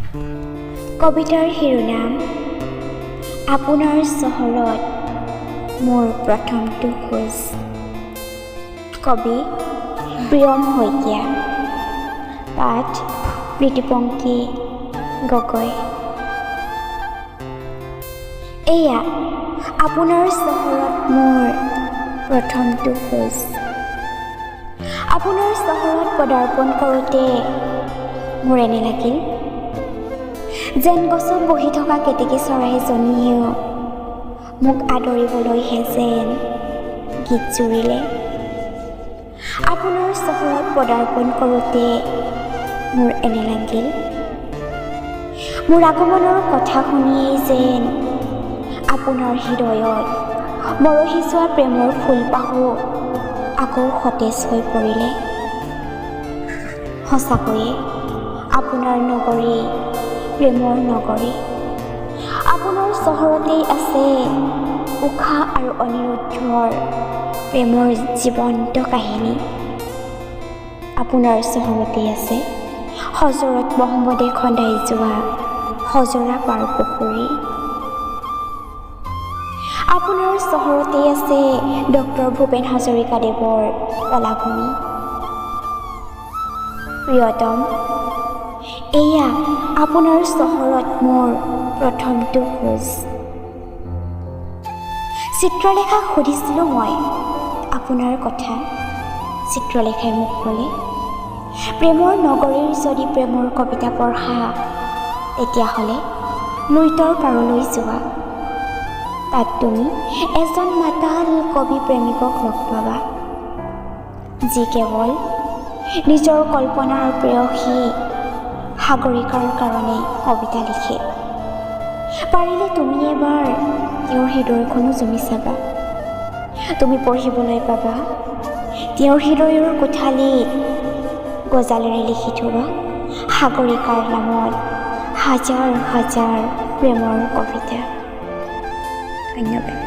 কবিতাৰ শিৰোনাম আপোনাৰ চহৰত মোৰ প্ৰথমটো খোজ। কবি প্ৰিয়ম শইকীয়া, পাঠ প্ৰীতিপংকী গগৈ। এয়া আপোনাৰ চহৰত মোৰ প্ৰথমটো খোজ। আপোনাৰ চহৰত পদাৰ্পণ কৰোঁতে মোৰ এনে লাগিল যেন গছত বহি থকা কেতেকী চৰাইজনীয়েও মোক আদৰিবলৈহে যেন গীত জুৰিলে। আপোনাৰ চহৰত পদাৰ্পণ কৰোঁতে মোৰ এনে লাগিল মোৰ আগমনৰ কথা শুনিয়েই যেন আপোনাৰ হৃদয়ত মৰহি যোৱা প্ৰেমৰ ফুলপাহো আকৌ সতেজ হৈ পৰিলে। সঁচাকৈয়ে আপোনাৰ নগৰী প্ৰেমৰ নগৰী। আপোনাৰ চহৰতেই আছে উষা আৰু অনিৰুদ্ধৰ প্ৰেমৰ জীৱন্ত কাহিনী। আপোনাৰ চহৰতেই আছে হজৰত মহম্মদে খন্দাই যোৱা হজৰা পাৰ পুখুৰী। আপোনাৰ চহৰতেই আছে ডক্টৰ ভূপেন হাজৰিকাদেৱৰ কলাভূমি। প্ৰিয়তম, এয়া আপোনাৰ চহৰত মোৰ প্ৰথমটো খোজ। চিত্ৰলেখাক সুধিছিলোঁ মই আপোনাৰ কথা। চিত্ৰলেখাই মোক ক'লে, প্ৰেমৰ নগৰীৰ যদি প্ৰেমৰ কবিতা পঢ়া তেতিয়াহ'লে লুইতৰ পাৰলৈ যোৱা। তাত তুমি এজন মাতাল কবি প্ৰেমিকক লগ পাবা, যি কেৱল নিজৰ কল্পনাৰ প্ৰেয়সী সাগৰিকাৰ কাৰণে কবিতা লিখে। পাৰিলে তুমি এবাৰ তেওঁৰ হৃদয়খনো জুমি চাবা। তুমি পঢ়িবলৈ পাবা তেওঁৰ হৃদয়ৰ কোঠালীত গজালেৰে লিখি থোৱা সাগৰিকাৰ নামত হাজাৰ হাজাৰ প্ৰেমৰ কবিতা। ধন্যবাদ।